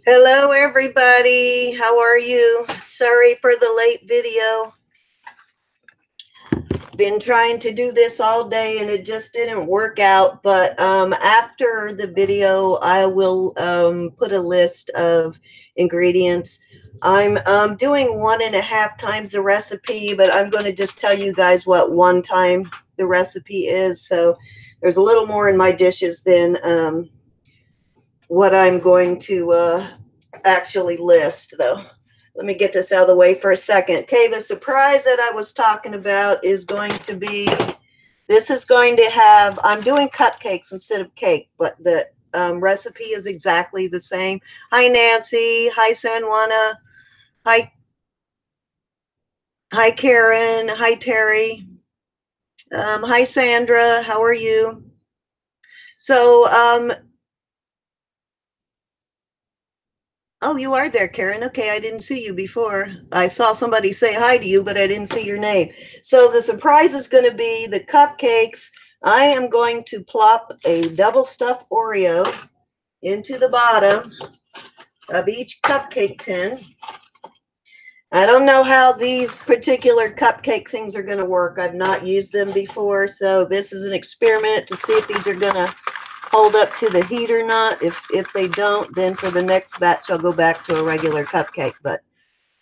Hello, everybody. How are you? Sorry for the late video. Been trying to do this all day and it just didn't work out. But after the video, I will put a list of ingredients. I'm doing 1.5 times the recipe, but I'm going to just tell you guys what 1 time the recipe is. So there's a little more in my dishes than what I'm going to actually list, though. Let me get this out of the way for a second. Okay, the surprise that I was talking about is going to be, this is going to have, I'm doing cupcakes instead of cake, but the recipe is exactly the same. Hi, Nancy. Hi, Sanwana. Hi, Karen. Hi, Terry. Hi, Sandra. How are you? So, oh, you are there, Karen. Okay, I didn't see you before. I saw somebody say hi to you, but I didn't see your name. So the surprise is going to be the cupcakes. I am going to plop a double stuffed Oreo into the bottom of each cupcake tin. I don't know how these particular cupcake things are going to work. I've not used them before, so this is an experiment to see if these are going to hold up to the heat or not. If they don't, then for the next batch I'll go back to a regular cupcake. But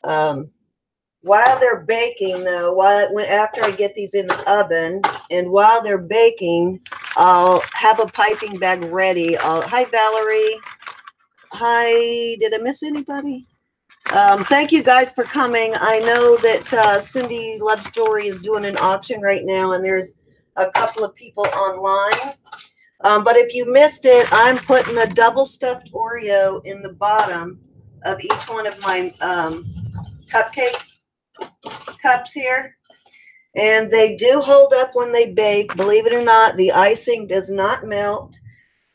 while they're baking, though, after I get these in the oven, and while they're baking, I'll have a piping bag ready. Hi, Valerie. Hi, did I miss anybody? Thank you guys for coming. I know that Cindy Loves Jewelry is doing an auction right now, and there's a couple of people online. But if you missed it, I'm putting a double stuffed Oreo in the bottom of each one of my cupcake cups here. And they do hold up when they bake. Believe it or not, the icing does not melt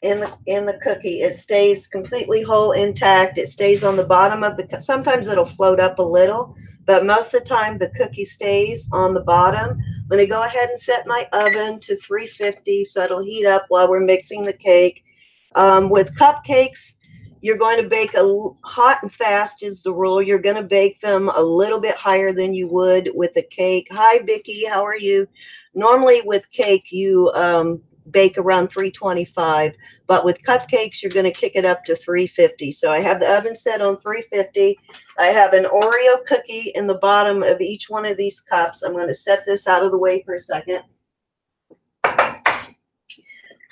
in the cookie. It stays completely whole, intact. It stays on the bottom of the cup. Sometimes it'll float up a little, but most of the time the cookie stays on the bottom. I'm going to go ahead and set my oven to 350 so it'll heat up while we're mixing the cake. With cupcakes, you're going to bake hot and fast is the rule. You're going to bake them a little bit higher than you would with a cake. Hi, Vicki. How are you? Normally with cake, you bake around 325, but with cupcakes you're going to kick it up to 350. So I have the oven set on 350. I have an Oreo cookie in the bottom of each one of these cups. I'm going to set this out of the way for a second.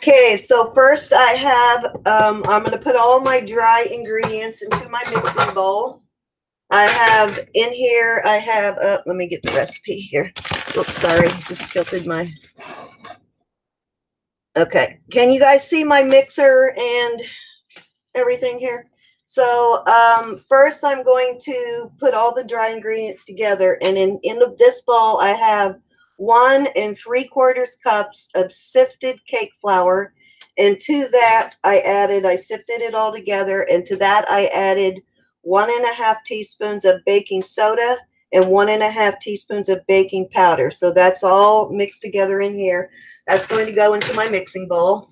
Okay, so first I have I'm going to put all my dry ingredients into my mixing bowl. I have in here, I have let me get the recipe here. Oops, sorry, just tilted my. Okay, can you guys see my mixer and everything here? So first I'm going to put all the dry ingredients together, and in this bowl I have 1 3/4 cups of sifted cake flour, and to that I sifted it all together, and to that I added 1.5 teaspoons of baking soda and 1.5 teaspoons of baking powder. So that's all mixed together in here. That's going to go into my mixing bowl.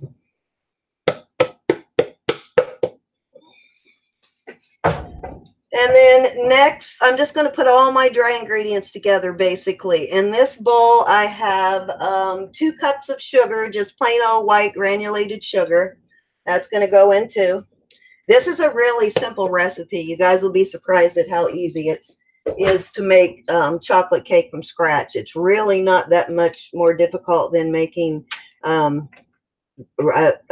And then next, I'm just going to put all my dry ingredients together, basically. In this bowl, I have 2 cups of sugar, just plain old white granulated sugar. That's going to go in too. This is a really simple recipe. You guys will be surprised at how easy it is to make chocolate cake from scratch. It's really not that much more difficult than making a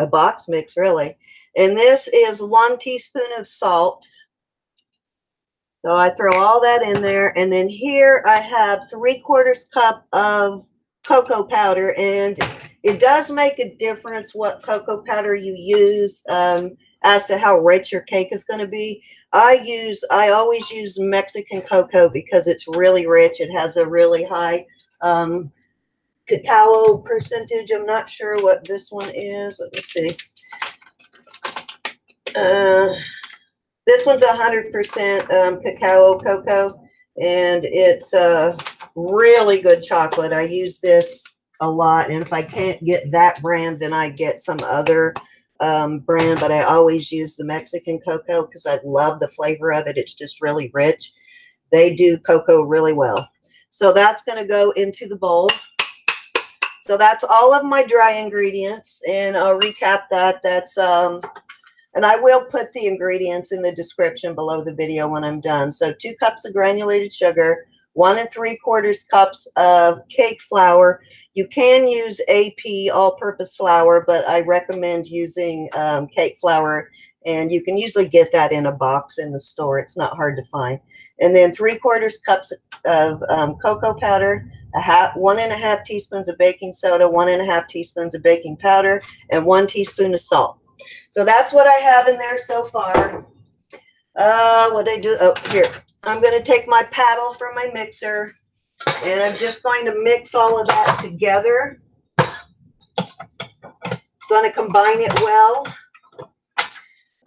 box mix, really. And this is 1 teaspoon of salt. So I throw all that in there. And then here I have 3/4 cup of cocoa powder. And it does make a difference what cocoa powder you use as to how rich your cake is going to be. I always use Mexican cocoa because it's really rich. It has a really high cacao percentage. I'm not sure what this one is. Let me see. This one's 100% cacao cocoa, and it's really good chocolate. I use this a lot, and if I can't get that brand, then I get some other brand, but I always use the Mexican cocoa because I love the flavor of it. It's just really rich. They do cocoa really well. So that's going to go into the bowl. So that's all of my dry ingredients, and I'll recap that. That's and I will put the ingredients in the description below the video when I'm done. So 2 cups of granulated sugar, 1 3/4 cups of cake flour. You can use AP, all-purpose flour, but I recommend using cake flour, and you can usually get that in a box in the store. It's not hard to find. And then 3/4 cups of cocoa powder, 1 1/2 teaspoons of baking soda, 1 1/2 teaspoons of baking powder, and 1 teaspoon of salt. So that's what I have in there so far. What did I do? Oh, here. I'm going to take my paddle from my mixer, and I'm just going to mix all of that together. Going to combine it well.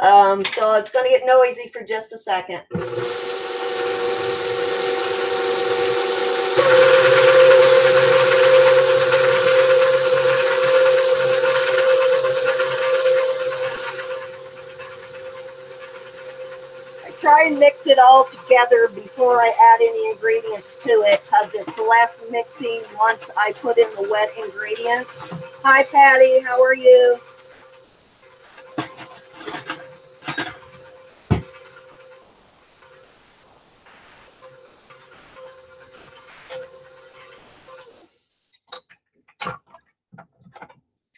So it's going to get noisy for just a second. Try and mix it all together before I add any ingredients to it, because it's less mixing once I put in the wet ingredients. Hi, Patty. How are you? I'm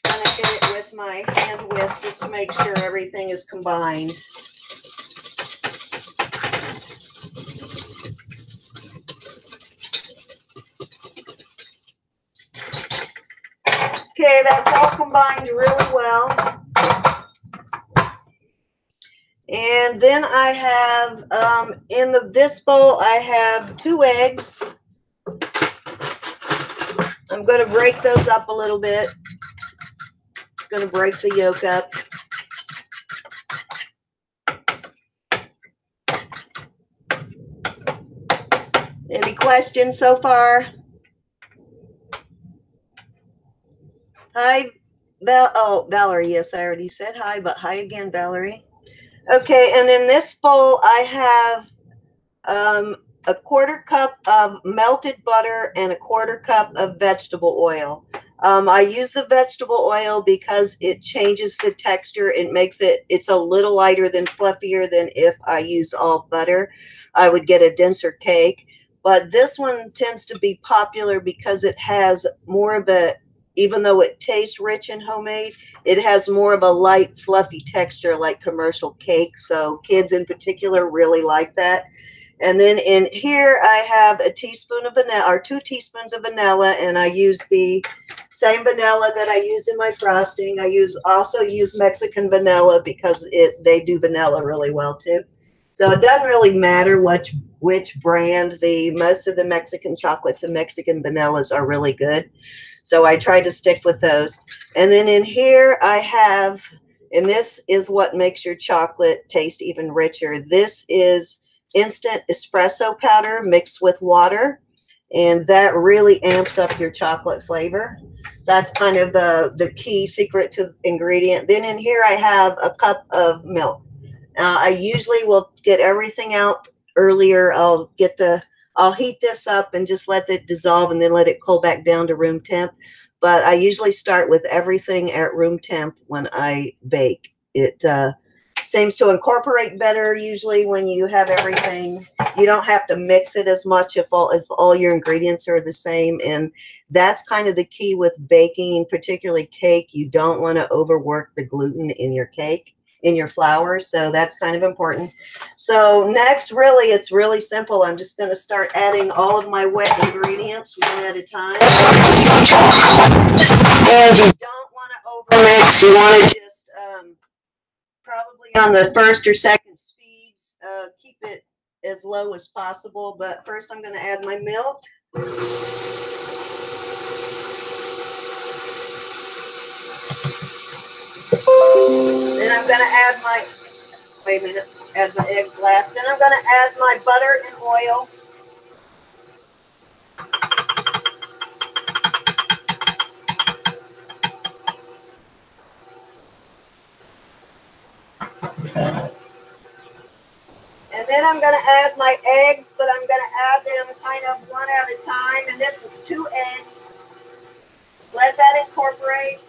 going to hit it with my hand whisk just to make sure everything is combined. Okay, that's all combined really well. And then I have, in this bowl, I have 2 eggs. I'm going to break those up a little bit. It's going to break the yolk up. Any questions so far? Hi, Valerie. Yes, I already said hi, but hi again, Valerie. Okay, and in this bowl, I have a 1/4 cup of melted butter and a 1/4 cup of vegetable oil. I use the vegetable oil because it changes the texture. It makes it's a little lighter than fluffier than if I use all butter. I would get a denser cake. But this one tends to be popular because it has more of a, even though it tastes rich and homemade, it has more of a light, fluffy texture like commercial cake. So kids in particular really like that. And then in here, I have a teaspoon of vanilla, or 2 teaspoons of vanilla, and I use the same vanilla that I use in my frosting. I also use Mexican vanilla because they do vanilla really well too. So it doesn't really matter which brand. Most of the Mexican chocolates and Mexican vanillas are really good. So I try to stick with those. And then in here I have, and this is what makes your chocolate taste even richer. This is instant espresso powder mixed with water, and that really amps up your chocolate flavor. That's kind of the key secret to ingredient. Then in here I have a cup of milk. I usually will get everything out earlier. I'll heat this up and just let it dissolve and then let it cool back down to room temp. But I usually start with everything at room temp when I bake. It seems to incorporate better usually when you have everything. You don't have to mix it as much if all your ingredients are the same. And that's kind of the key with baking, particularly cake. You don't want to overwork the gluten in your cake, in your flour. So that's kind of important. So next, really, it's really simple. I'm just going to start adding all of my wet ingredients one at a time. And you don't want to overmix. You want to just probably on the first or second speeds, keep it as low as possible. But first I'm going to add my milk. Then I'm going to add my, add my eggs last. Then I'm going to add my butter and oil. And then I'm going to add my eggs, but I'm going to add them kind of one at a time. And this is 2 eggs. Let that incorporate.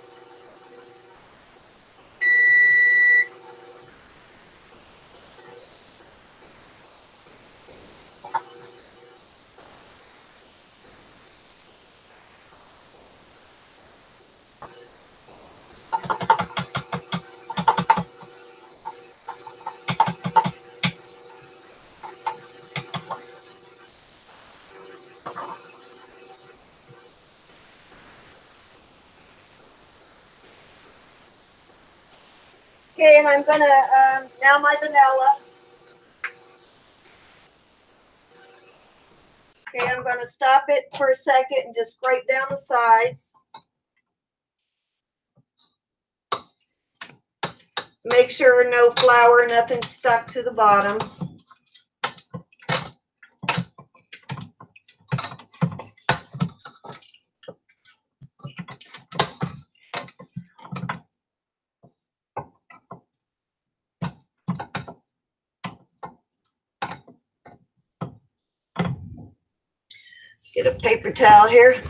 Okay, and I'm going to, now my vanilla. Okay, I'm going to stop it for a second and just scrape down the sides. Make sure no flour, nothing stuck to the bottom. Get a paper towel here.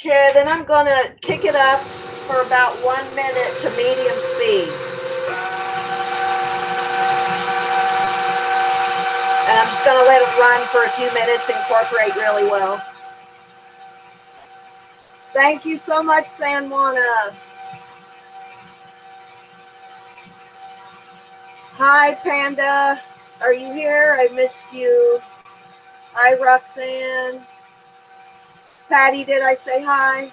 Okay, then I'm going to kick it up for about 1 minute to medium speed. And I'm just going to let it run for a few minutes, incorporate really well. Thank you so much, San Juana. Hi, Panda. Are you here? I missed you. Hi, Roxanne. Patty, did I say hi?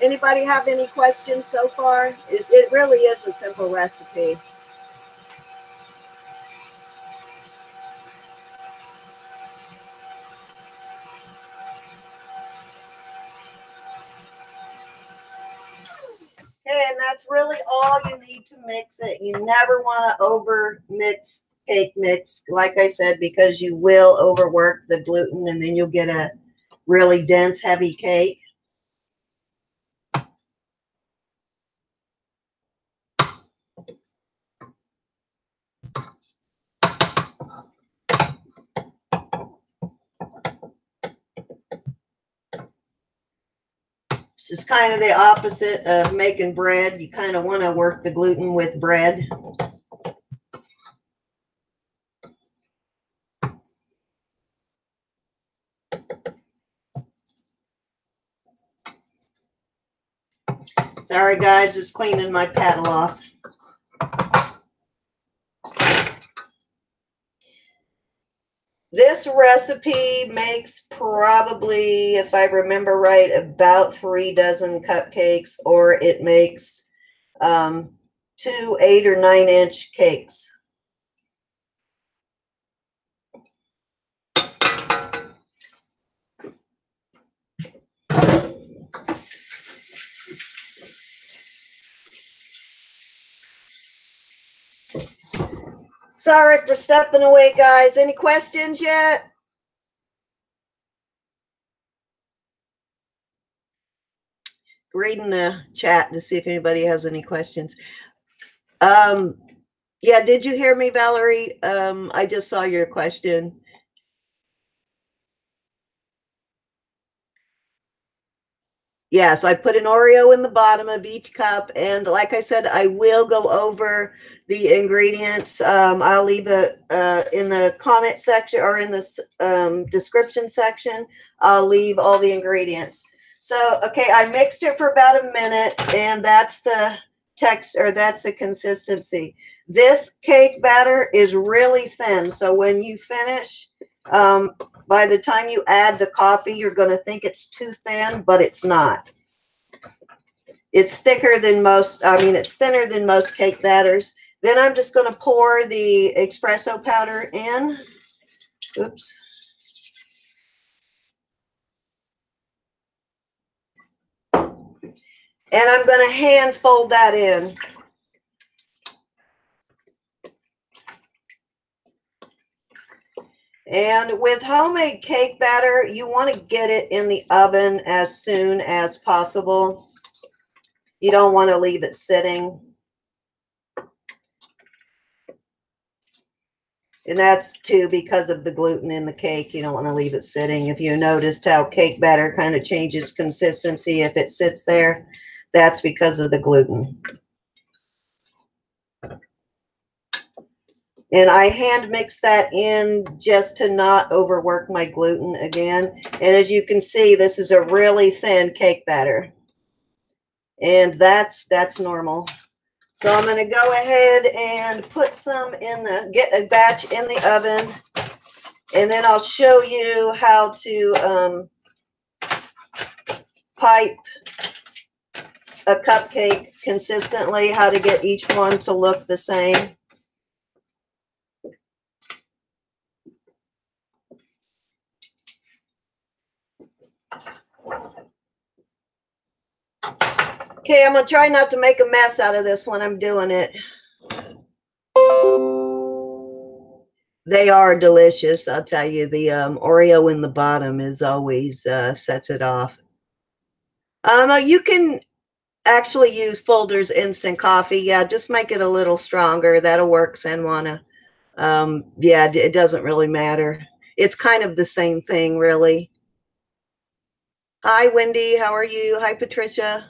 Anybody have any questions so far? It really is a simple recipe. Okay, and that's really all you need to mix it. You never want to over mix cake mix, like I said, because you will overwork the gluten and then you'll get a really dense, heavy cake. This is kind of the opposite of making bread. You kind of want to work the gluten with bread. Sorry guys, just cleaning my paddle off. This recipe makes probably, if I remember right, about 3 dozen cupcakes, or it makes 2 8 or 9 inch cakes. Sorry for stepping away, guys. Any questions yet? Reading the chat to see if anybody has any questions. Yeah, did you hear me, Valerie? I just saw your question. Yes, I put an Oreo in the bottom of each cup. And like I said, I will go over the ingredients. I'll leave it in the comment section or in the description section. I'll leave all the ingredients. So, okay, I mixed it for about a minute, and that's the texture, or that's the consistency. This cake batter is really thin. So when you finish, by the time you add the coffee, you're going to think it's too thin, but it's not. It's thicker than most, it's thinner than most cake batters. Then I'm just going to pour the espresso powder in. Oops. And I'm going to hand fold that in. And with homemade cake batter, you want to get it in the oven as soon as possible. You don't want to leave it sitting. And that's too because of the gluten in the cake. You don't want to leave it sitting. If you noticed how cake batter kind of changes consistency if it sits there, that's because of the gluten. And I hand mix that in just to not overwork my gluten again. And as you can see, this is a really thin cake batter. And that's normal. So I'm going to go ahead and put some in get a batch in the oven. And then I'll show you how to pipe a cupcake consistently, how to get each one to look the same. Okay, I'm going to try not to make a mess out of this when I'm doing it. They are delicious, I'll tell you. The Oreo in the bottom is always sets it off. You can actually use Folgers instant coffee. Yeah, just make it a little stronger. That'll work, Sanjuana. Yeah, it doesn't really matter. It's kind of the same thing, really. Hi, Wendy. How are you? Hi, Patricia.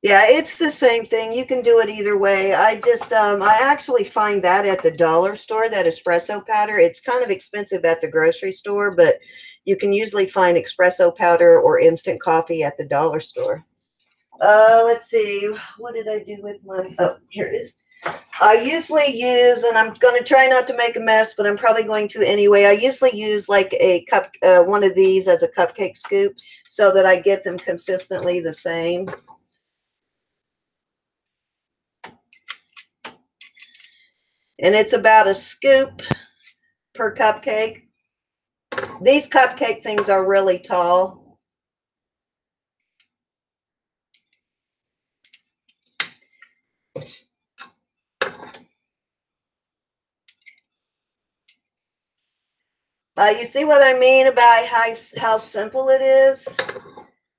Yeah, it's the same thing. You can do it either way. I just, I actually find that at the dollar store, that espresso powder. It's kind of expensive at the grocery store, but you can usually find espresso powder or instant coffee at the dollar store. Let's see. What did I do with my, oh, here it is. I usually use, and I'm going to try not to make a mess, but I'm probably going to anyway. I usually use like a cup, one of these as a cupcake scoop so that I get them consistently the same. And it's about a scoop per cupcake. These cupcake things are really tall. You see what I mean about how simple it is?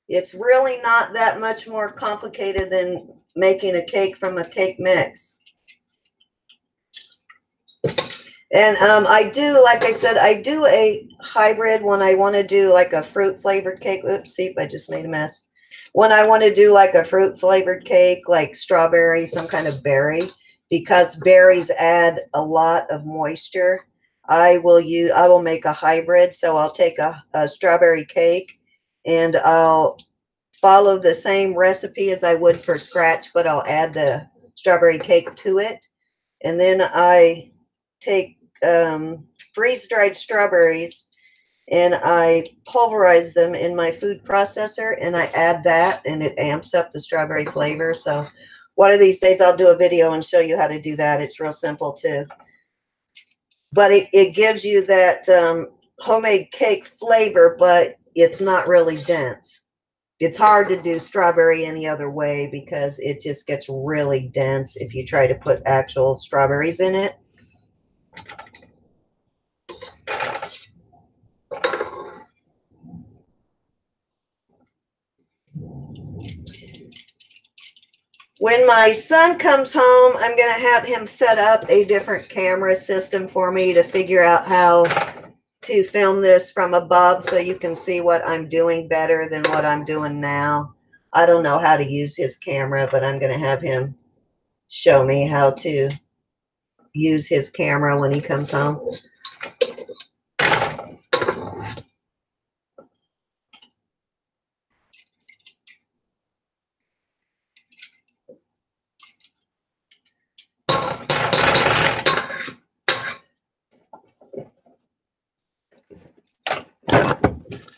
It's really not that much more complicated than making a cake from a cake mix. And I do, like I said, I do a hybrid when I want to do like a fruit flavored cake. Oops, see, I just made a mess. When I want to do like a fruit flavored cake, like strawberry, some kind of berry, because berries add a lot of moisture, I will make a hybrid. So I'll take a strawberry cake and I'll follow the same recipe as I would for scratch, but I'll add the strawberry cake to it. And then I take freeze-dried strawberries and I pulverize them in my food processor and I add that and it amps up the strawberry flavor. So one of these days I'll do a video and show you how to do that. It's real simple too. But it gives you that homemade cake flavor, but it's not really dense. It's hard to do strawberry any other way because it just gets really dense if you try to put actual strawberries in it. When my son comes home, I'm going to have him set up a different camera system for me to figure out how to film this from above so you can see what I'm doing better than what I'm doing now. I don't know how to use his camera, but I'm going to have him show me how to use his camera when he comes home.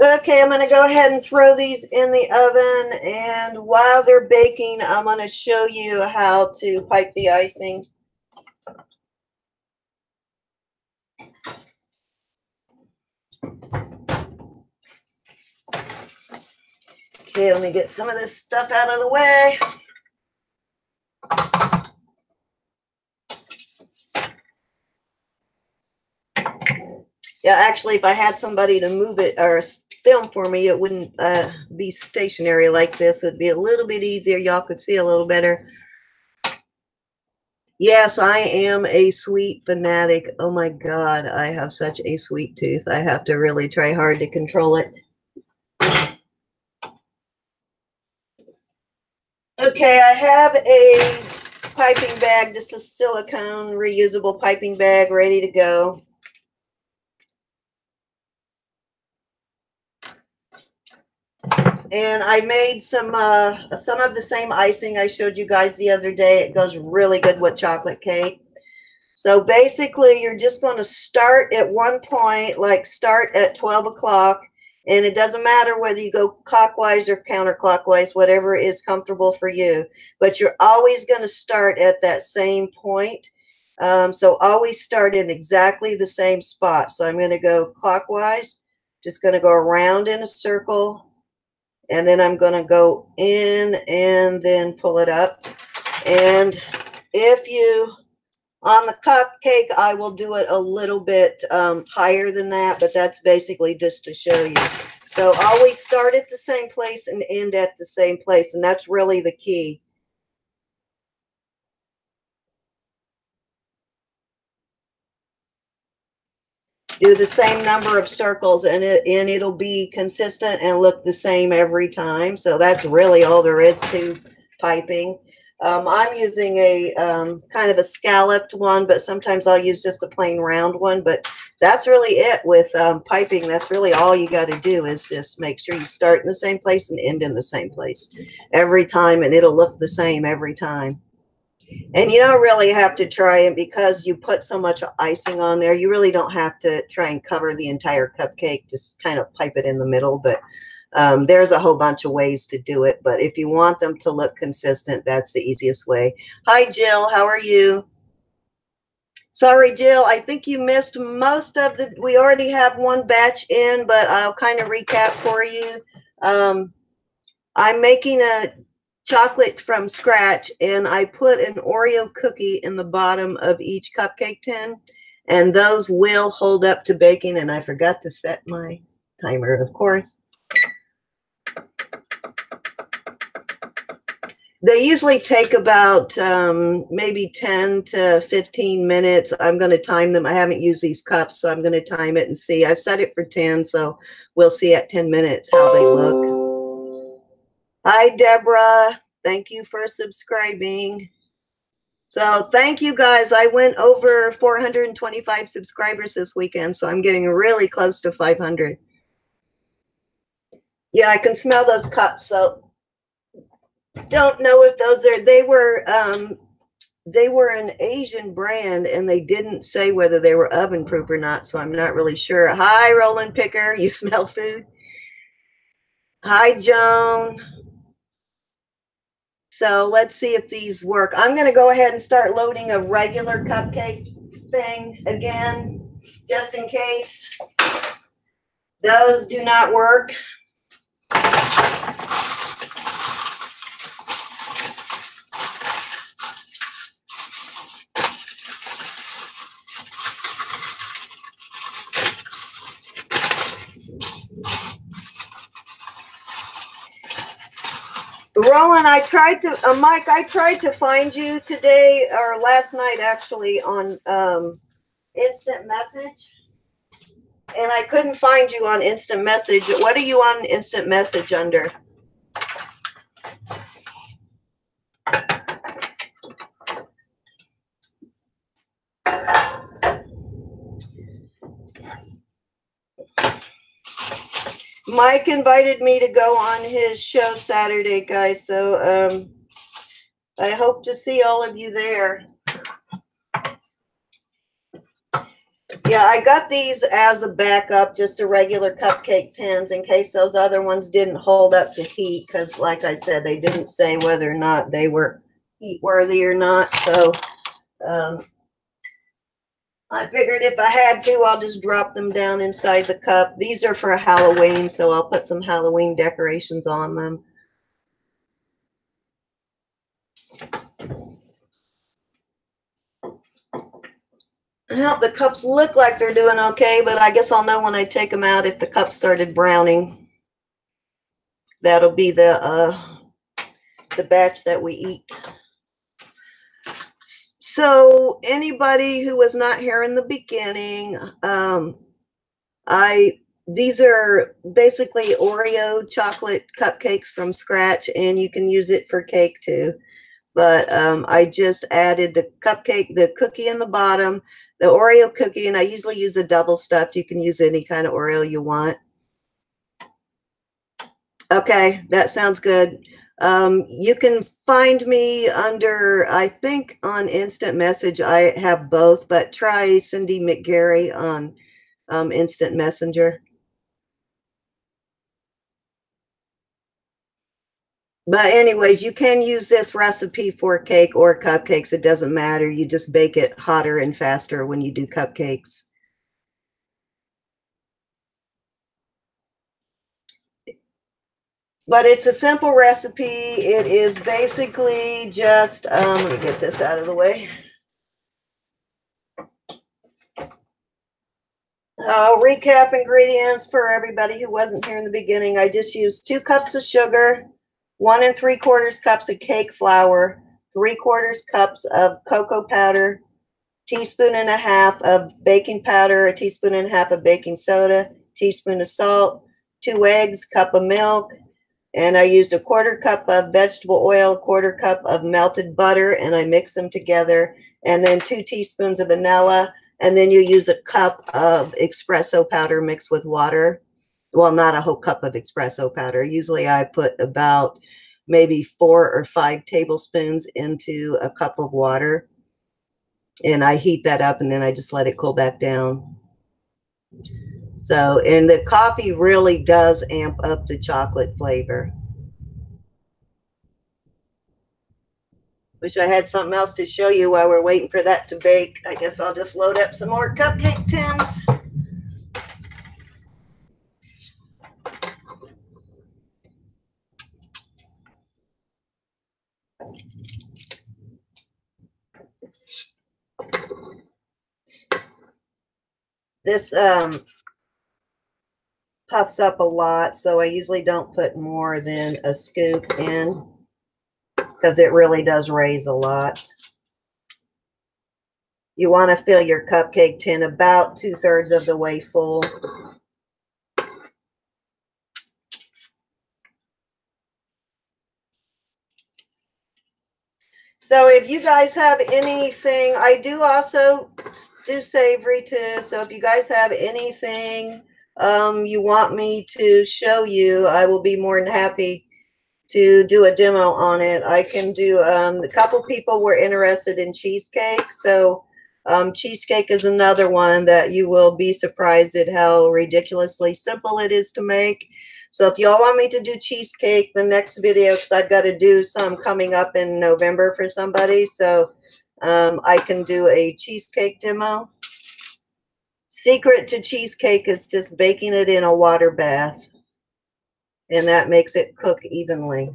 Okay, I'm going to go ahead and throw these in the oven, and while they're baking, I'm going to show you how to pipe the icing. Okay, let me get some of this stuff out of the way. Yeah, actually, if I had somebody to move it or film for me, it wouldn't be stationary like this. It'd be a little bit easier. Y'all could see a little better. Yes, I am a sweet fanatic. Oh my God, I have such a sweet tooth. I have to really try hard to control it. Okay, I have a piping bag, just a silicone reusable piping bag ready to go. And I made some of the same icing I showed you guys the other day. It goes really good with chocolate cake. So basically, you're just going to start at one point, like start at 12 o'clock. And it doesn't matter whether you go clockwise or counterclockwise, whatever is comfortable for you. But you're always going to start at that same point. So always start in exactly the same spot. So I'm going to go clockwise, just going to go around in a circle. And then I'm going to go in and then pull it up. And if you, on the cupcake, I will do it a little bit higher than that, but that's basically just to show you. So always start at the same place and end at the same place, and that's really the key. Do the same number of circles, and it'll be consistent and look the same every time. So that's really all there is to piping. I'm using a kind of a scalloped one, but sometimes I'll use just a plain round one. But that's really it with piping. That's really all you got to do is just make sure you start in the same place and end in the same place every time, and it'll look the same every time. And you don't really have to try it because you put so much icing on there. You really don't have to try and cover the entire cupcake. Just kind of pipe it in the middle. But there's a whole bunch of ways to do it. But if you want them to look consistent, that's the easiest way. Hi, Jill. How are you? Sorry, Jill. I think you missed most of the, we already have one batch in, but I'll kind of recap for you. I'm making a chocolate from scratch, and I put an Oreo cookie in the bottom of each cupcake tin, and those will hold up to baking. And I forgot to set my timer, of course. They usually take about maybe 10 to 15 minutes. I'm going to time them. I haven't used these cups, so I'm going to time it and see. I've set it for 10, so we'll see at 10 minutes how they look. Hi, Deborah. Thank you for subscribing. So thank you, guys. I went over 425 subscribers this weekend, so I'm getting really close to 500. Yeah, I can smell those cups, so don't know if those are, they were an Asian brand, and they didn't say whether they were oven proof or not, so I'm not really sure. Hi, Roland Picker. You smell food? Hi, Joan. So let's see if these work. I'm going to go ahead and start loading a regular cupcake thing again, just in case those do not work. Roland, I tried to, Mike, I tried to find you today, or last night actually, on instant message, and I couldn't find you on instant message. What are you on instant message under? Mike invited me to go on his show Saturday, guys, so I hope to see all of you there. Yeah, I got these as a backup, just a regular cupcake tins in case those other ones didn't hold up to heat, because like I said, they didn't say whether or not they were heat worthy or not. So I figured if I had to, I'll just drop them down inside the cup. These are for Halloween, so I'll put some Halloween decorations on them. Well, the cups look like they're doing okay, but I guess I'll know when I take them out if the cups started browning. That'll be the batch that we eat. So anybody who was not here in the beginning, these are basically Oreo chocolate cupcakes from scratch, and you can use it for cake too. But I just added the cupcake, the cookie in the bottom, the Oreo cookie, and I usually use a double stuffed. You can use any kind of Oreo you want. Okay, that sounds good. You can find me under, I think on Instant Message, I have both, but try Cindy McGarry on Instant Messenger. But anyways, you can use this recipe for cake or cupcakes. It doesn't matter. You just bake it hotter and faster when you do cupcakes. But it's a simple recipe. It is basically just, let me get this out of the way. I'll recap ingredients for everybody who wasn't here in the beginning. I just used 2 cups of sugar, 1 3/4 cups of cake flour, 3/4 cups of cocoa powder, teaspoon and a half of baking powder, a teaspoon and a half of baking soda, teaspoon of salt, 2 eggs, cup of milk, and I used a 1/4 cup of vegetable oil, 1/4 cup of melted butter, and I mixed them together, and then 2 teaspoons of vanilla, and then you use a cup of espresso powder mixed with water. Well, not a whole cup of espresso powder. Usually I put about maybe 4 or 5 tablespoons into a cup of water, and I heat that up, and then I just let it cool back down. So, and the coffee really does amp up the chocolate flavor. Wish I had something else to show you while we're waiting for that to bake. I guess I'll just load up some more cupcake tins. This puffs up a lot, so I usually don't put more than a scoop in because it really does raise a lot. You want to fill your cupcake tin about 2/3 of the way full. So if you guys have anything, I do also do savory too. So if you guys have anything you want me to show you, I will be more than happy to do a demo on it. I can do, a couple people were interested in cheesecake. So cheesecake is another one that you will be surprised at how ridiculously simple it is to make. So if y'all want me to do cheesecake, the next video, because I've got to do some coming up in November for somebody. So I can do a cheesecake demo. Secret to cheesecake is just baking it in a water bath. And that makes it cook evenly.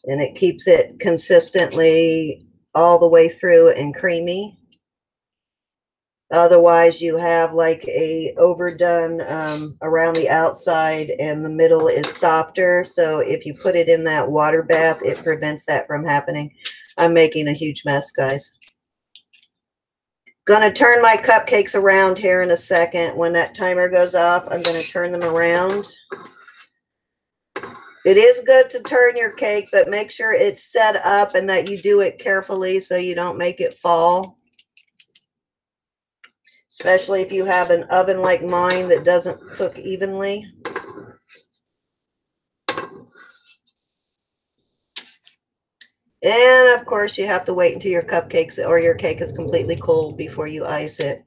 And it keeps it consistently all the way through and creamy. Otherwise, you have like a overdone around the outside and the middle is softer. So if you put it in that water bath, it prevents that from happening. I'm making a huge mess, guys. Gonna turn my cupcakes around here in a second. When that timer goes off, I'm gonna turn them around. It is good to turn your cake, but make sure it's set up and that you do it carefully so you don't make it fall. Especially if you have an oven like mine that doesn't cook evenly. And of course, you have to wait until your cupcakes or your cake is completely cold before you ice it.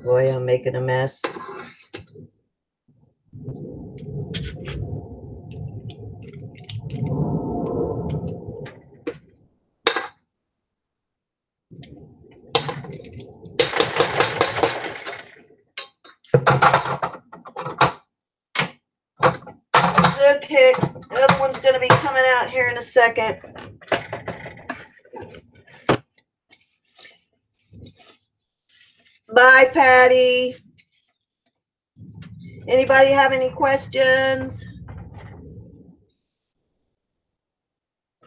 Boy, I'm making a mess. Okay, The other one's going to be coming out here in a second. Bye, Patty. Anybody have any questions?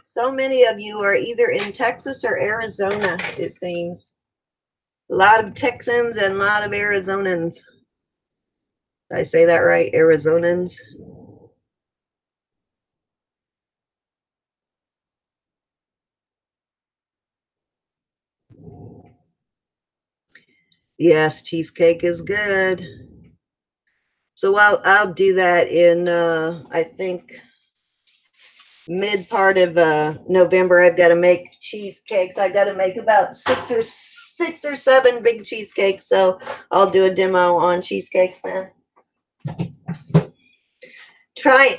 So many of you are either in Texas or Arizona, it seems. A lot of Texans and a lot of Arizonans. Did I say that right? Arizonans. Yes, cheesecake is good. So I'll do that in I think mid part of November. I've got to make cheesecakes. I got to make about six or seven big cheesecakes. So I'll do a demo on cheesecakes then.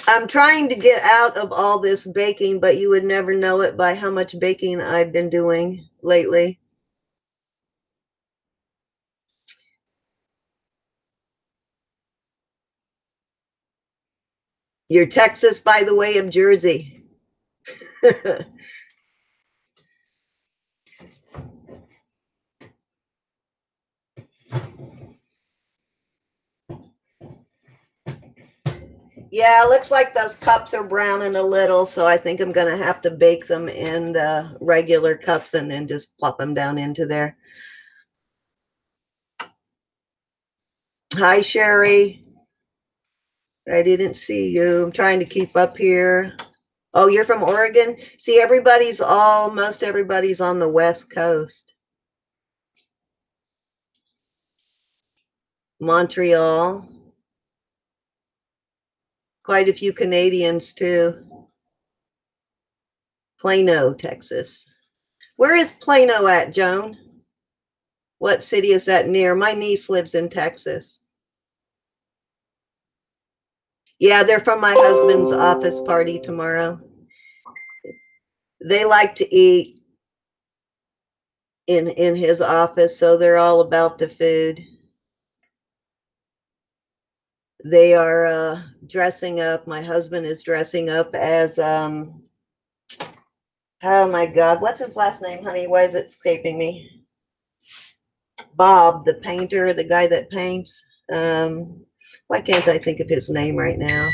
I'm trying to get out of all this baking, but you would never know it by how much baking I've been doing lately. You're Texas by the way of Jersey. Yeah, looks like those cups are browning a little, so I think I'm going to have to bake them in the regular cups and then just plop them down into there. Hi, Sherry. I didn't see you. I'm trying to keep up here. Oh, you're from Oregon? See, most everybody's on the West Coast. Montreal. Quite a few Canadians, too. Plano, Texas. Where is Plano at, Joan? What city is that near? My niece lives in Texas. Yeah, they're from my husband's office party tomorrow. They like to eat in his office, so they're all about the food. They are dressing up. My husband is dressing up as oh my God, what's his last name, honey? Why is it escaping me? Bob, the painter, the guy that paints. Why can't I think of his name right now?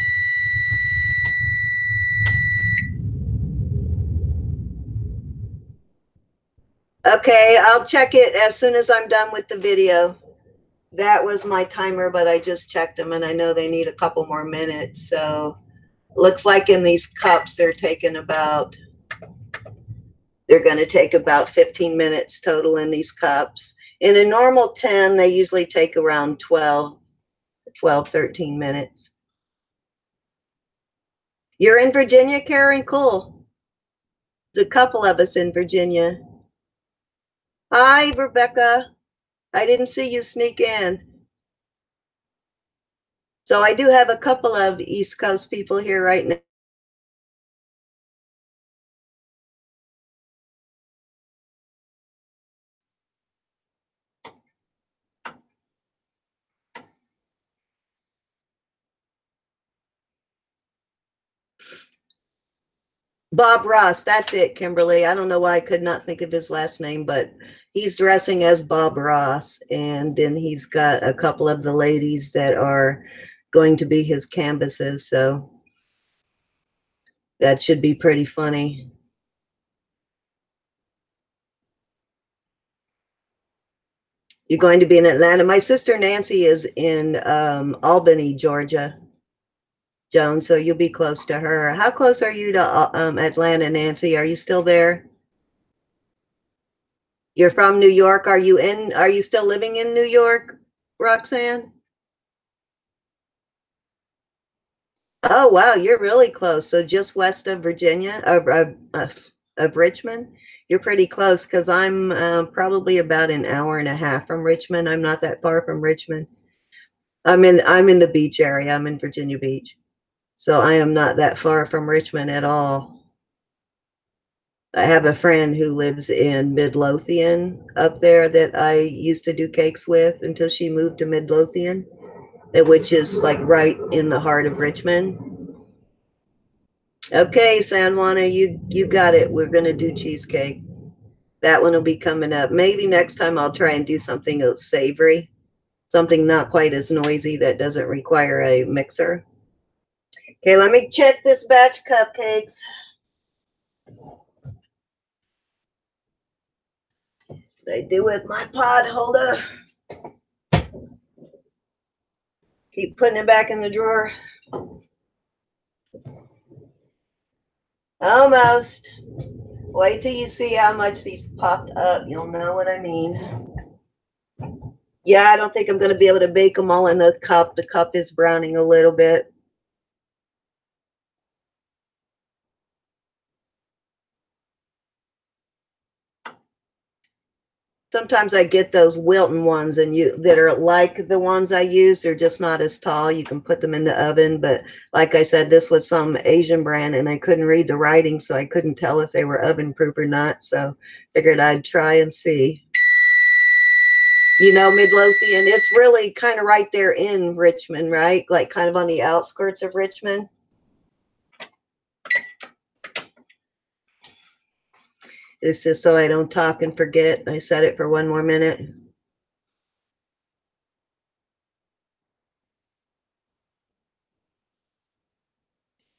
Okay, I'll check it as soon as I'm done with the video. That was my timer, but I just checked them and I know they need a couple more minutes. So looks like in these cups, they're going to take about 15 minutes total in these cups. In a normal 10, they usually take around 12, 13 minutes. You're in Virginia, Karen? Cool. There's a couple of us in Virginia. Hi, Rebecca. I didn't see you sneak in. So I do have a couple of East Coast people here right now. Bob Ross, that's it, Kimberly. I don't know why I could not think of his last name, but he's dressing as Bob Ross. And then he's got a couple of the ladies that are going to be his canvases. So that should be pretty funny. You're going to be in Atlanta. My sister Nancy is in Albany, Georgia, Joan, so you'll be close to her. How close are you to Atlanta, Nancy? Are you still there? You're from New York. Are you still living in New York, Roxanne? Oh, wow, you're really close. So just west of Virginia, of Richmond. You're pretty close because I'm probably about an hour and a half from Richmond. I'm not that far from Richmond. I'm in the beach area. I'm in Virginia Beach. So I am not that far from Richmond at all. I have a friend who lives in Midlothian up there that I used to do cakes with until she moved to Midlothian, which is like right in the heart of Richmond. Okay, San Juana, you got it. We're gonna do cheesecake. That one will be coming up. Maybe next time I'll try and do something else savory, something not quite as noisy that doesn't require a mixer. Okay, let me check this batch of cupcakes. They do with my pod holder. Keep putting it back in the drawer. Almost. Wait till you see how much these popped up. You'll know what I mean. Yeah, I don't think I'm going to be able to bake them all in the cup. The cup is browning a little bit. Sometimes I get those Wilton ones and that are like the ones I use. They're just not as tall. You can put them in the oven. But like I said, this was some Asian brand and I couldn't read the writing, so I couldn't tell if they were oven proof or not. So figured I'd try and see. You know, Midlothian, it's really kind of right there in Richmond, right? Like kind of on the outskirts of Richmond. It's just so I don't talk and forget. I said it for one more minute.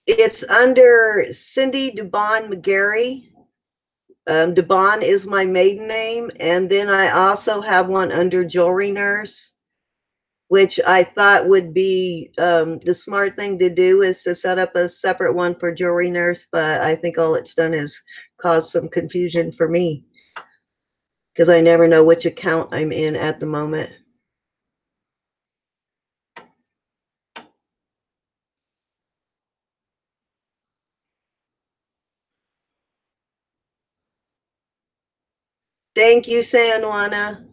It's under Cindy Dubon McGarry. Dubon is my maiden name. And then I also have one under JewelryNurse, which I thought would be the smart thing to do is to set up a separate one for JewelryNurse. But I think all it's done is cause some confusion for me because I never know which account I'm in at the moment. Thank you, San Juana.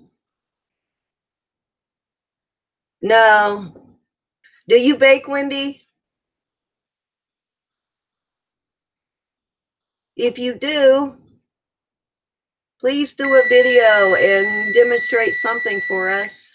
No. Do you bake, Wendy? If you do, please do a video and demonstrate something for us.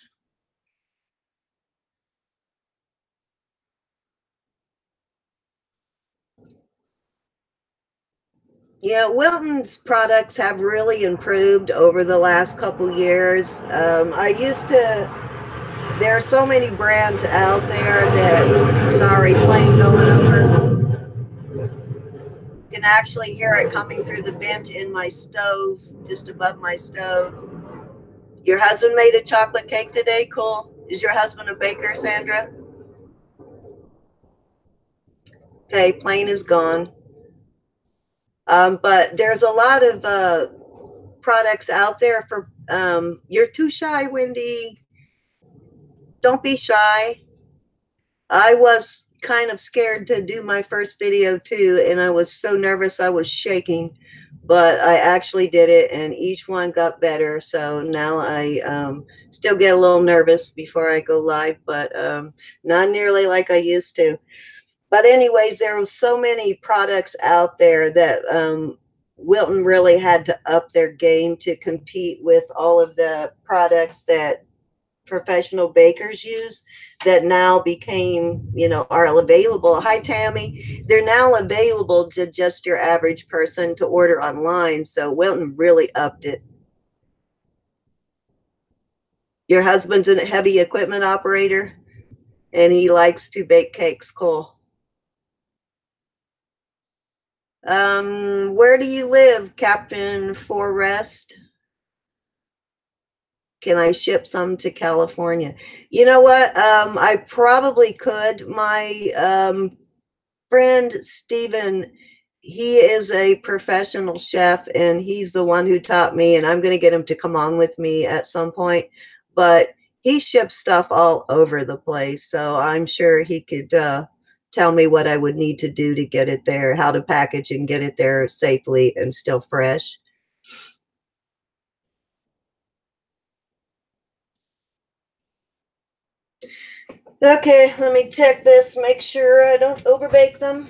Yeah, Wilton's products have really improved over the last couple years. I used to, there are so many brands out there that, sorry, plane going over. You can actually hear it coming through the vent in my stove, just above my stove. Your husband made a chocolate cake today? Cool. Is your husband a baker, Sandra? Okay, plane is gone. But there's a lot of products out there for, you're too shy, Wendy. Don't be shy. I was kind of scared to do my first video too, and I was so nervous I was shaking, but I actually did it and each one got better. So now I still get a little nervous before I go live, but not nearly like I used to. But anyways, there were so many products out there that Wilton really had to up their game to compete with all of the products that professional bakers use that now became, you know, are available. Hi, Tammy. They're now available to just your average person to order online. So Wilton really upped it. Your husband's a heavy equipment operator and he likes to bake cakes. Cool. Where do you live, Captain Forrest? Can I ship some to California? You know what? I probably could. My friend Steven, he is a professional chef and he's the one who taught me, and I'm going to get him to come on with me at some point. But he ships stuff all over the place. So I'm sure he could tell me what I would need to do to get it there, how to package and get it there safely and still fresh. Okay, let me check this, make sure I don't overbake them.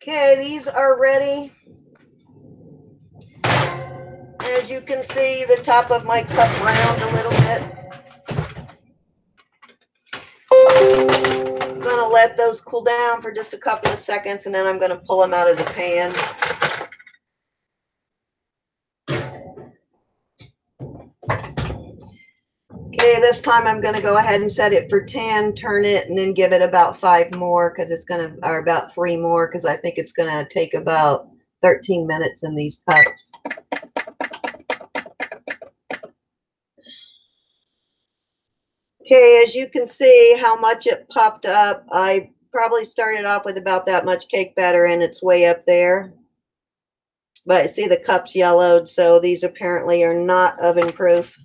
Okay, these are ready. As you can see, the top of my cup round a little bit. let those cool down for just a couple of seconds, and then I'm going to pull them out of the pan. Okay, this time I'm going to go ahead and set it for 10, turn it, and then give it about 5 more because it's going to, or about 3 more because I think it's going to take about 13 minutes in these cups. Okay, as you can see how much it popped up, I probably started off with about that much cake batter and it's way up there. But see the cups yellowed, so these apparently are not oven proof.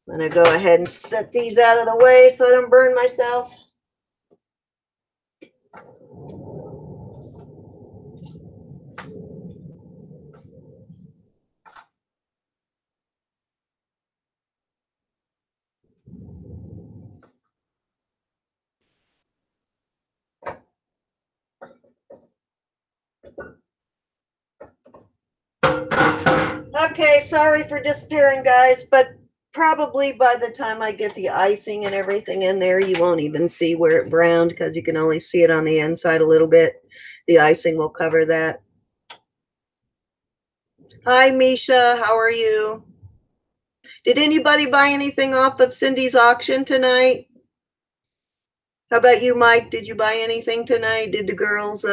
I'm going to go ahead and set these out of the way so I don't burn myself. Okay, sorry for disappearing, guys, but probably by the time I get the icing and everything in there, you won't even see where it browned because you can only see it on the inside a little bit. The icing will cover that. Hi, Misha. How are you? Did anybody buy anything off of Cindy's auction tonight? How about you, Mike? Did you buy anything tonight? Did the girls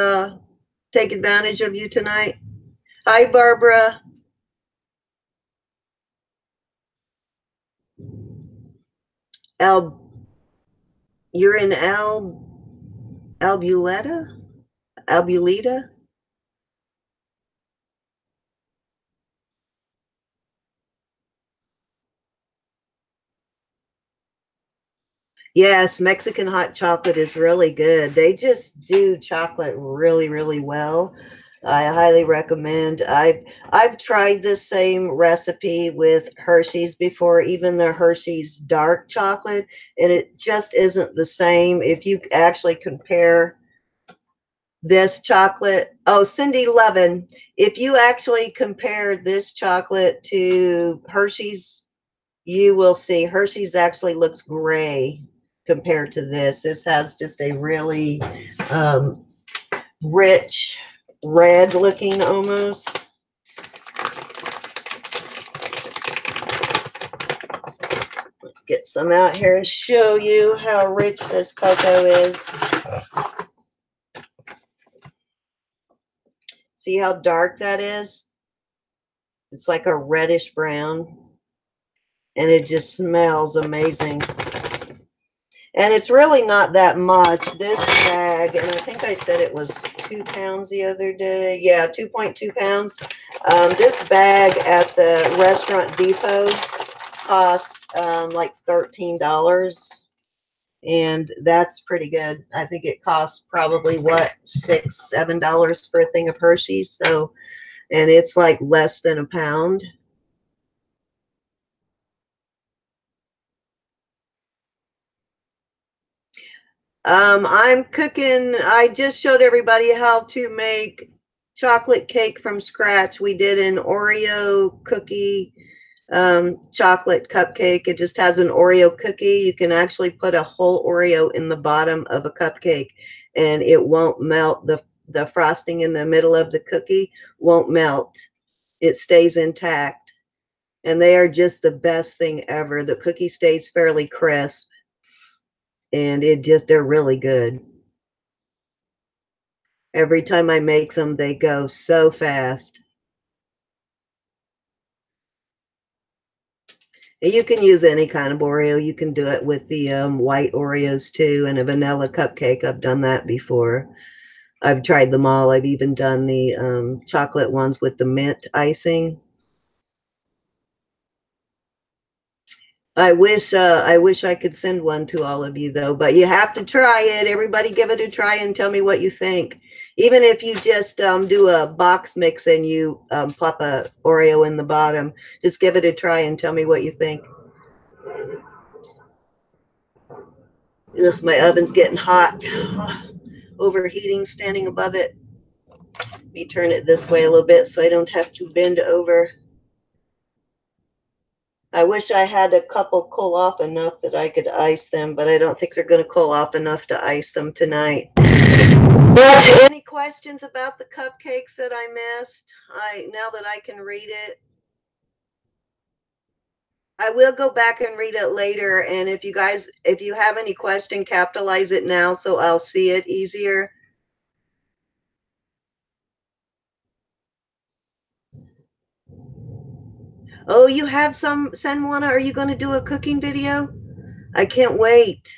take advantage of you tonight? Hi, Barbara. You're in Albuleta? Albuleta? Yes, Mexican hot chocolate is really good. They just do chocolate really, really well. I highly recommend. I've tried this same recipe with Hershey's before, even the Hershey's dark chocolate, and it just isn't the same. If you actually compare this chocolate, oh, Cindy Levin, if you actually compare this chocolate to Hershey's, you will see Hershey's actually looks gray compared to this. This has just a really rich red looking almost. Get some out here and show you how rich this cocoa is. See how dark that is? It's like a reddish brown. And it just smells amazing. And it's really not that much. This bag, and I think I said it was 2 pounds the other day. Yeah, 2.2 pounds. This bag at the Restaurant Depot cost like $13. And that's pretty good. I think it costs probably, what, $6, $7 for a thing of Hershey's. So, and it's like less than a pound. I'm cooking. I just showed everybody how to make chocolate cake from scratch. We did an Oreo cookie chocolate cupcake. It just has an Oreo cookie. You can actually put a whole Oreo in the bottom of a cupcake and it won't melt. The frosting in the middle of the cookie won't melt. It stays intact. And they are just the best thing ever. The cookie stays fairly crisp. And they're really good. Every time I make them, they go so fast. You can use any kind of Oreo. You can do it with the white Oreos too, and a vanilla cupcake. I've done that before. I've tried them all. I've even done the chocolate ones with the mint icing. I wish I could send one to all of you though, but you have to try it. Everybody give it a try and tell me what you think. Even if you just do a box mix and you plop a Oreo in the bottom, just give it a try and tell me what you think. Ugh, my oven's getting hot. Overheating, standing above it. Let me turn it this way a little bit so I don't have to bend over. I wish I had a couple cool off enough that I could ice them, but I don't think they're going to cool off enough to ice them tonight. But any questions about the cupcakes that I missed? Now that I can read it, I will go back and read it later. And if you have any question, capitalize it now so I'll see it easier. Oh, you have some, Senwana, are you going to do a cooking video? I can't wait.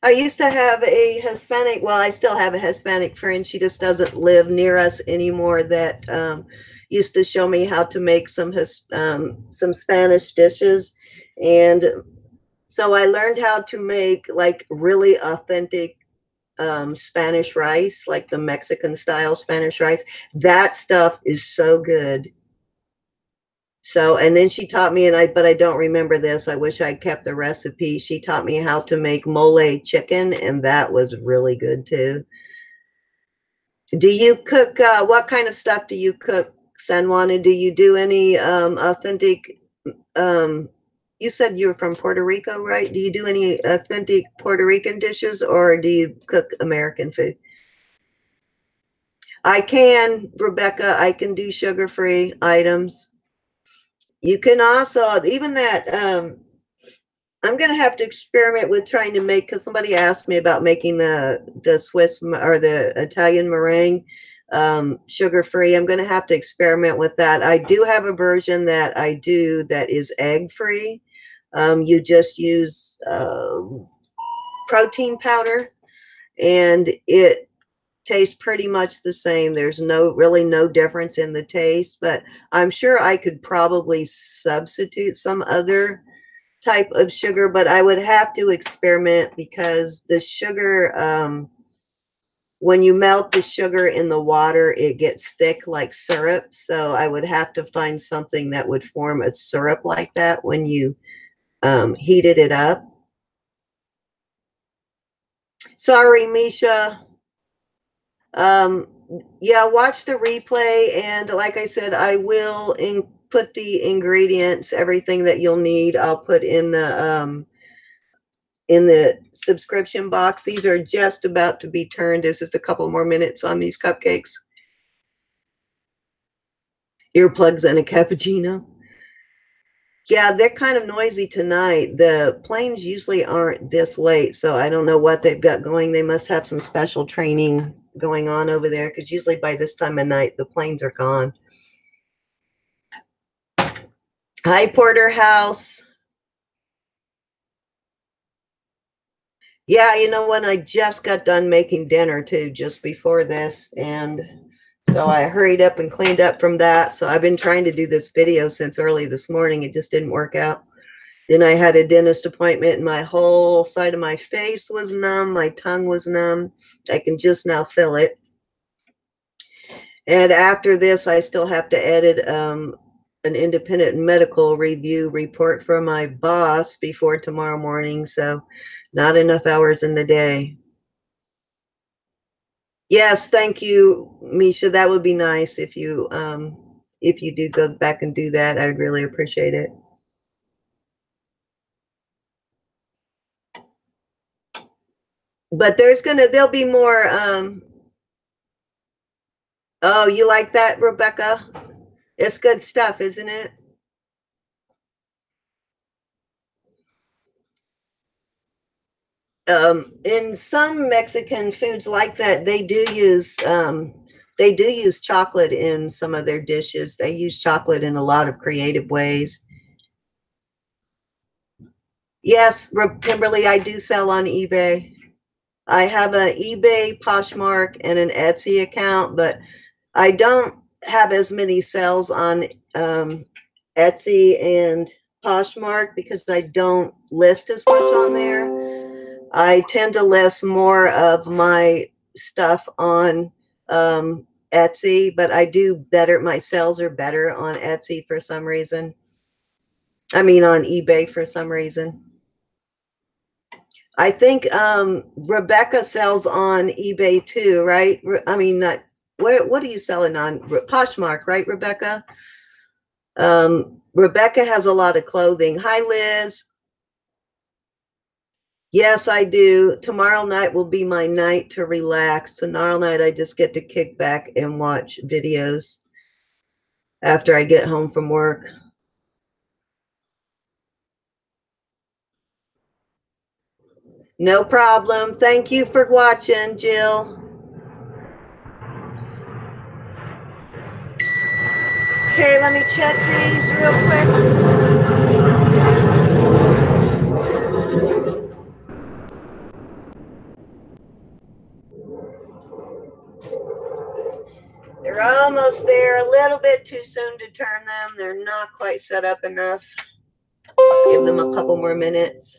I used to have a Hispanic, well, I still have a Hispanic friend. She just doesn't live near us anymore, that used to show me how to make some Spanish dishes. And so I learned how to make like really authentic Spanish rice, like the Mexican style Spanish rice. That stuff is so good. So, and then she taught me, but I don't remember this. I wish I kept the recipe. She taught me how to make mole chicken, and that was really good too. Do you cook, what kind of stuff do you cook, Sanjuana? Do you do any authentic, you said you were from Puerto Rico, right? Do you do any authentic Puerto Rican dishes, or do you cook American food? I can, Rebecca, I can do sugar-free items. You can also, even that, I'm going to have to experiment with trying to make, because somebody asked me about making the Swiss or the Italian meringue sugar-free. I'm going to have to experiment with that. I do have a version that I do that is egg-free. You just use protein powder, and it tastes pretty much the same. There's really no difference in the taste, but I'm sure I could probably substitute some other type of sugar, but I would have to experiment, because the sugar, when you melt the sugar in the water, it gets thick like syrup. So I would have to find something that would form a syrup like that when you heated it up. Sorry, Misha. Yeah, watch the replay, and like I said, I will put the ingredients, everything that you'll need, I'll put in the subscription box. These are just about to be turned. There's just a couple more minutes on these cupcakes. Earplugs and a cappuccino. Yeah, they're kind of noisy tonight. The planes usually aren't this late, so I don't know what they've got going. They must have some special training going on over there, because usually by this time of night, the planes are gone. Hi, Porterhouse. Yeah, you know what? I just got done making dinner too, just before this. And so I hurried up and cleaned up from that. So I've been trying to do this video since early this morning. It just didn't work out. Then I had a dentist appointment, and my whole side of my face was numb. My tongue was numb. I can just now feel it. And after this, I still have to edit an independent medical review report for my boss before tomorrow morning. So not enough hours in the day. Yes, thank you, Misha. That would be nice if you do go back and do that. I would really appreciate it. But there'll be more. Oh, you like that, Rebecca? It's good stuff, isn't it? In some Mexican foods like that, they do use chocolate in some of their dishes. They use chocolate in a lot of creative ways. Yes, Kimberly, I do sell on eBay. I have an eBay, Poshmark, and an Etsy account, but I don't have as many sales on Etsy and Poshmark, because I don't list as much on there. I tend to list more of my stuff on Etsy, but I do better. My sales are better on Etsy for some reason. I mean, on eBay for some reason. I think Rebecca sells on eBay too, right? I mean, not what are you selling on? Poshmark, right, Rebecca? Rebecca has a lot of clothing. Hi, Liz. Yes, I do. Tomorrow night will be my night to relax. Tomorrow night, I just get to kick back and watch videos after I get home from work. No problem. Thank you for watching, Jill. Okay, let me check these real quick. They're almost there. A little bit too soon to turn them. They're not quite set up enough. Give them a couple more minutes.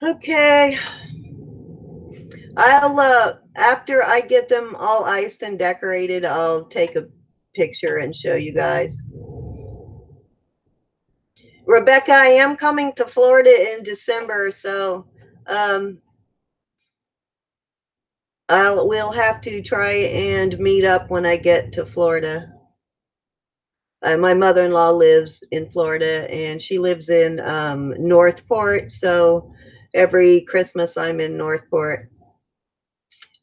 Okay. I'll after I get them all iced and decorated, I'll take a picture and show you guys. Rebecca, I am coming to Florida in December, so we'll have to try and meet up when I get to Florida. My mother-in-law lives in Florida, and she lives in Northport, so every Christmas I'm in Northport.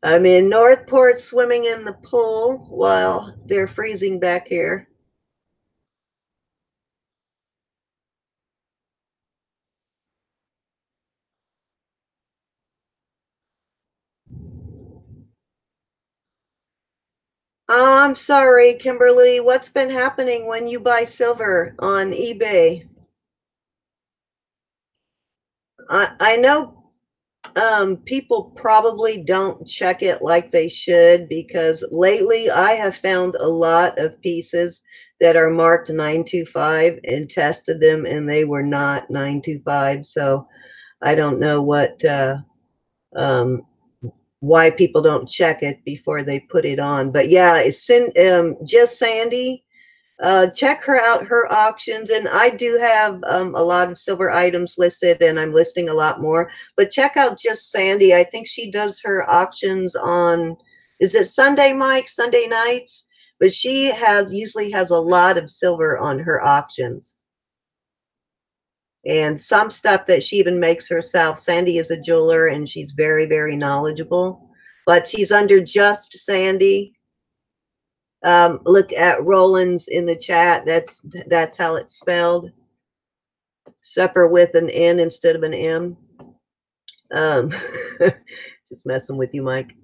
I'm in Northport swimming in the pool while they're freezing back here. Oh, I'm sorry, Kimberly. What's been happening when you buy silver on eBay? I know people probably don't check it like they should, because lately I have found a lot of pieces that are marked 925 and tested them, and they were not 925. So I don't know what why people don't check it before they put it on. But yeah, it's just Sandy. Check her out, her auctions. And I do have a lot of silver items listed, and I'm listing a lot more. But check out just Sandy. I think she does her auctions on, is it Sunday, Mike? Sunday nights? But she usually has a lot of silver on her auctions. And some stuff that she even makes herself. Sandy is a jeweler, and she's very, very knowledgeable. But she's under just Sandy. Look at Roland's in the chat. That's how it's spelled. Supper with an N instead of an M. Just messing with you, Mike.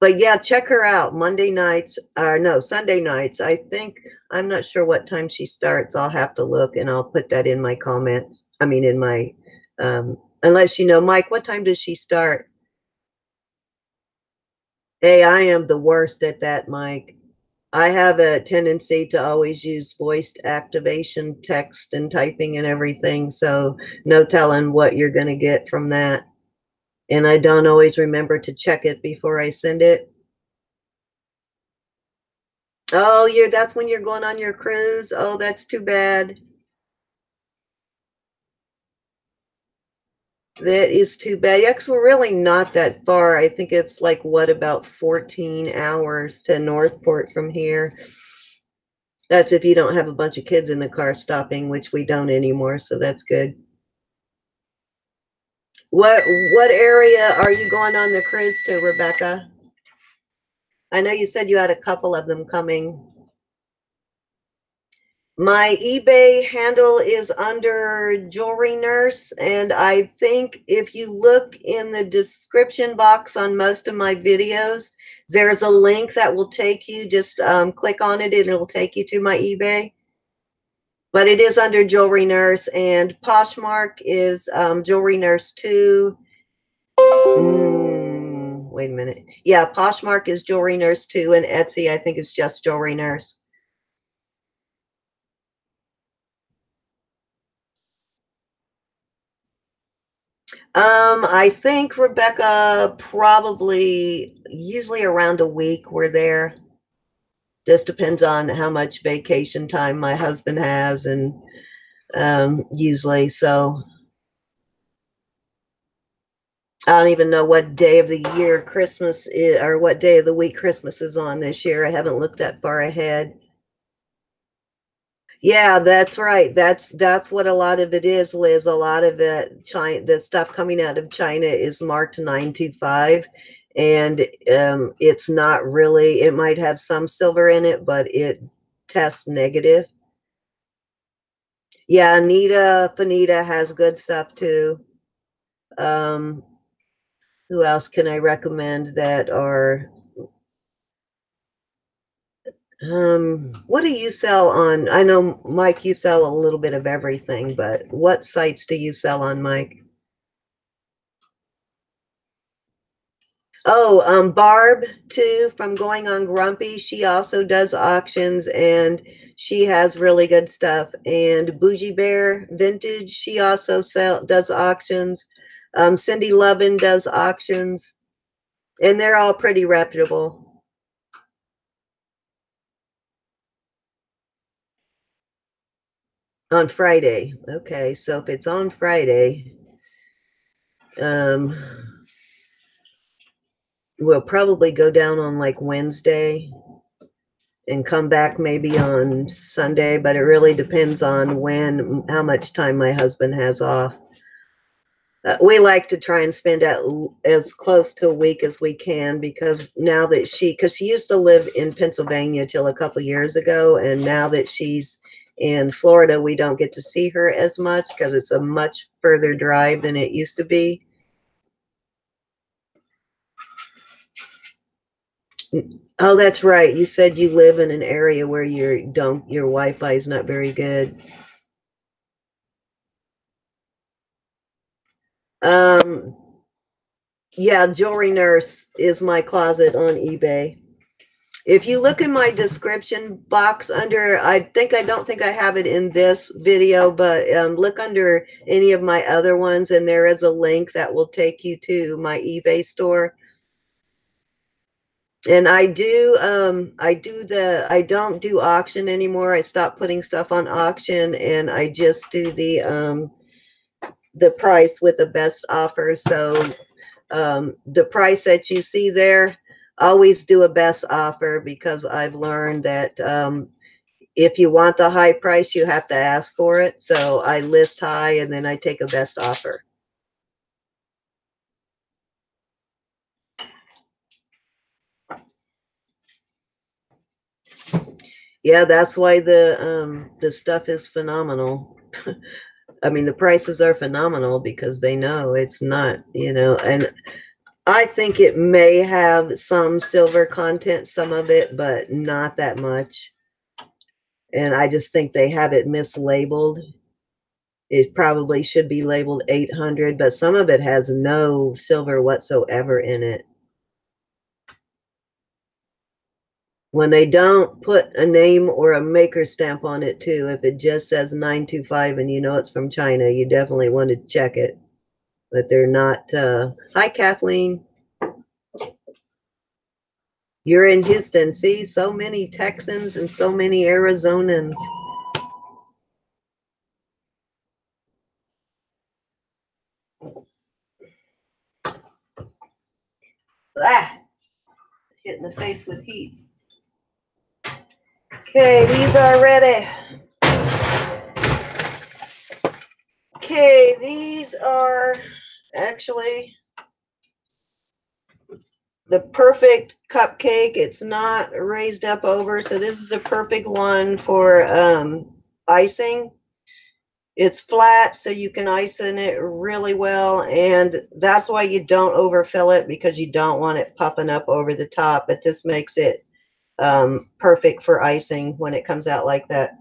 But yeah, check her out. Monday nights, or no, Sunday nights. I think, I'm not sure what time she starts. I'll have to look, and I'll put that in my comments. I mean, in my, unless you know, Mike, what time does she start? Hey, I am the worst at that, Mike. I have a tendency to always use voiced activation, text and typing and everything. So no telling what you're going to get from that. And I don't always remember to check it before I send it. Oh, that's when you're going on your cruise. Oh, that's too bad. That is too bad. Yeah, 'cause we're really not that far. I think it's like, what, about 14 hours to Northport from here. That's if you don't have a bunch of kids in the car stopping, which we don't anymore, so that's good. What area are you going on the cruise to, Rebecca? I know you said you had a couple of them coming. My eBay handle is under JewelryNurse, and I think if you look in the description box on most of my videos, there's a link that will take you. Just click on it, and it will take you to my eBay. But it is under JewelryNurse, and Poshmark is JewelryNurse 2. Wait a minute. Yeah, Poshmark is JewelryNurse 2, and Etsy, I think, is just JewelryNurse. I think, Rebecca, probably usually around a week we're there. Just depends on how much vacation time my husband has, and usually so. I don't even know what day of the year Christmas is, or what day of the week Christmas is on this year. I haven't looked that far ahead. Yeah, that's right. That's what a lot of it is, Liz. A lot of it, China, the stuff coming out of China is marked 925, and it's not really. It might have some silver in it, but it tests negative. Yeah, Anita Fanita has good stuff too. Um, who else can I recommend that are what do you sell on? I know, Mike, you sell a little bit of everything, but what sites do you sell on, Mike? Oh, Barb too, from Going on Grumpy. She also does auctions and she has really good stuff. And Bougie Bear Vintage, she also does auctions. Cindy Lovin does auctions, and they're all pretty reputable. On Friday. Okay, so if it's on Friday, um, we'll probably go down on like Wednesday and come back maybe on Sunday, but it really depends on how much time my husband has off. We like to try and spend as close to a week as we can, because now that because she used to live in Pennsylvania till a couple years ago, and now that she's in Florida, we don't get to see her as much because it's a much further drive than it used to be. Oh, that's right. You said you live in an area where your Wi-Fi is not very good. Yeah, Jewelry Nurse is my closet on eBay. If you look in my description box under, I don't think I have it in this video, but look under any of my other ones, and there is a link that will take you to my eBay store. And I don't do auction anymore. I stopped putting stuff on auction, and I just do the price with the best offer. So the price that you see there, always do a best offer, because I've learned that if you want the high price, you have to ask for it. So I list high and then I take a best offer. Yeah, that's why the stuff is phenomenal. I mean, the prices are phenomenal because they know it's not, and I think it may have some silver content, some of it, but not that much. And I just think they have it mislabeled. It probably should be labeled 800, but some of it has no silver whatsoever in it. When they don't put a name or a maker stamp on it too, if it just says 925 and you know it's from China, you definitely want to check it. But they're not. Hi, Kathleen. You're in Houston. See, so many Texans and so many Arizonans. Ah, hit in the face with heat. Okay, these are ready. Okay, these are actually the perfect cupcake. It's not raised up over, so this is a perfect one for icing. It's flat, so you can ice in it really well, and that's why you don't overfill it, because you don't want it puffing up over the top. But this makes it perfect for icing when it comes out like that.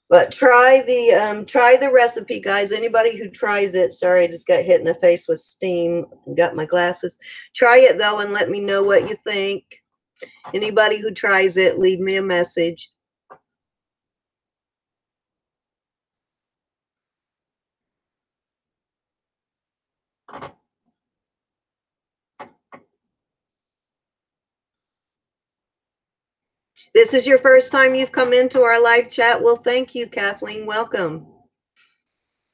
But try the recipe, guys. Anybody who tries it, sorry, I just got hit in the face with steam. Got my glasses. Try it though, and let me know what you think. Anybody who tries it, leave me a message. This is your first time you've come into our live chat. Well, thank you, Kathleen. Welcome.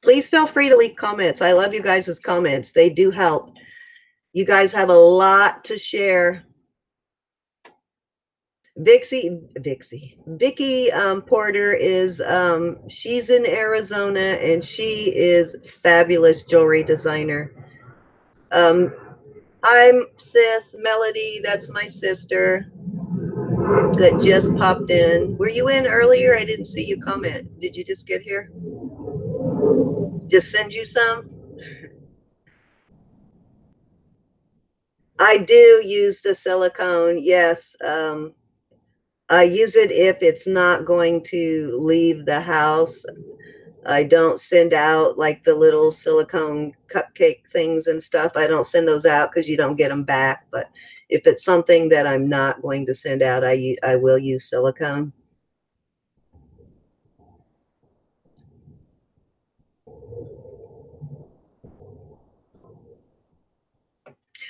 Please feel free to leave comments. I love you guys' comments. They do help. You guys have a lot to share. Vicky Porter is, she's in Arizona and she is fabulous jewelry designer. I'm Sis Melody. That's my sister that just popped in. Were you in earlier? I didn't see you comment. Did you just get here? Just send you some? I do use the silicone, yes. I use it if it's not going to leave the house. I don't send out like the little silicone cupcake things and stuff. I don't send those out because you don't get them back. But if it's something that I'm not going to send out, I will use silicone.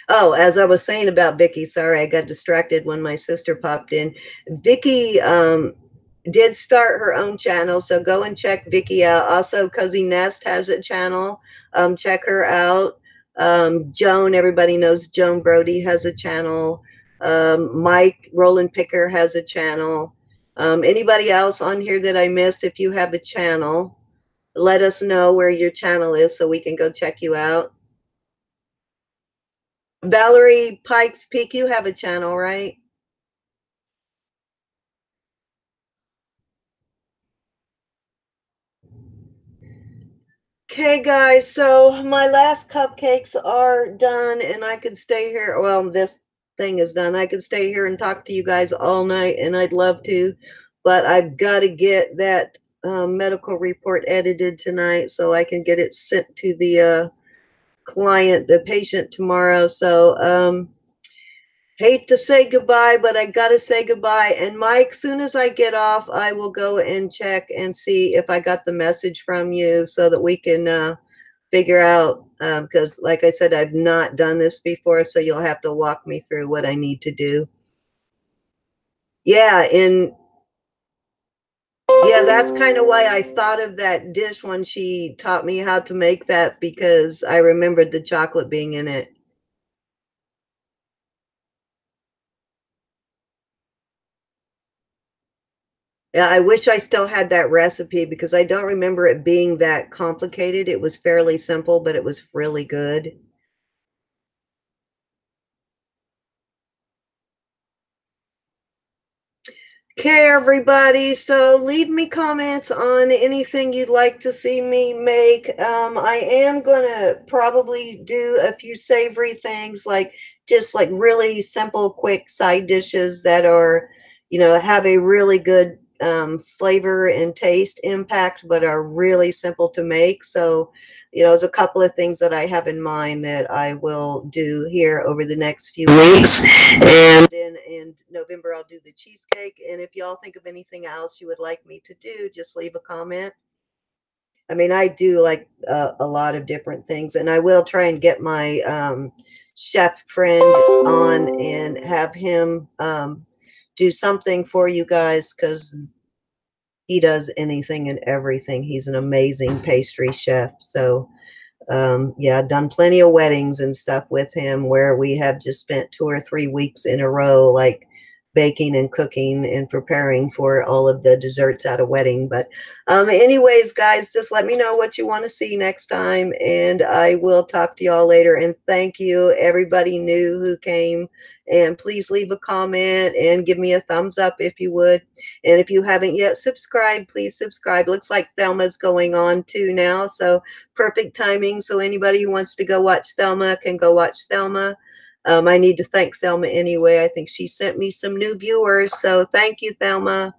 Oh, as I was saying about Vicky, sorry, I got distracted when my sister popped in. Vicky did start her own channel, so go and check Vicky out. Also, Cozy Nest has a channel. Check her out. Joan, everybody knows Joan Brody has a channel. Mike Roland Picker has a channel. Anybody else on here that I missed, if you have a channel, let us know where your channel is so we can go check you out. Valerie Pikes Peak, you have a channel, right? Okay, guys, so my last cupcakes are done and I could stay here. Well, this thing is done. I could stay here and talk to you guys all night and I'd love to, but I've got to get that medical report edited tonight so I can get it sent to the client, the patient tomorrow. So, hate to say goodbye, but I gotta say goodbye. And Mike, soon as I get off, I will go and check and see if I got the message from you so that we can figure out, because like I said, I've not done this before, so you'll have to walk me through what I need to do. Yeah, yeah, that's kind of why I thought of that dish when she taught me how to make that, because I remembered the chocolate being in it. Yeah, I wish I still had that recipe because I don't remember it being that complicated. It was fairly simple, but it was really good. Okay, everybody. So leave me comments on anything you'd like to see me make. I am going to probably do a few savory things, like just like really simple, quick side dishes that are, have a really good flavor and taste impact, but are really simple to make. So, there's a couple of things that I have in mind that I will do here over the next few weeks. And then in November, I'll do the cheesecake. And if y'all think of anything else you would like me to do, just leave a comment. I mean, I do like a lot of different things, and I will try and get my chef friend on and have him do something for you guys, because he does anything and everything. He's an amazing pastry chef. So, yeah, I've done plenty of weddings and stuff with him where we have just spent 2 or 3 weeks in a row, like baking and cooking and preparing for all of the desserts at a wedding. But anyways, guys, just let me know what you want to see next time, and I will talk to y'all later. And thank you, everybody new who came. And please leave a comment and give me a thumbs up if you would. And if you haven't yet subscribed, please subscribe. Looks like Thelma's going on too now, so perfect timing. So anybody who wants to go watch Thelma can go watch Thelma. I need to thank Thelma anyway. I think she sent me some new viewers. So thank you, Thelma.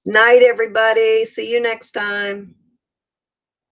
Night, everybody. See you next time.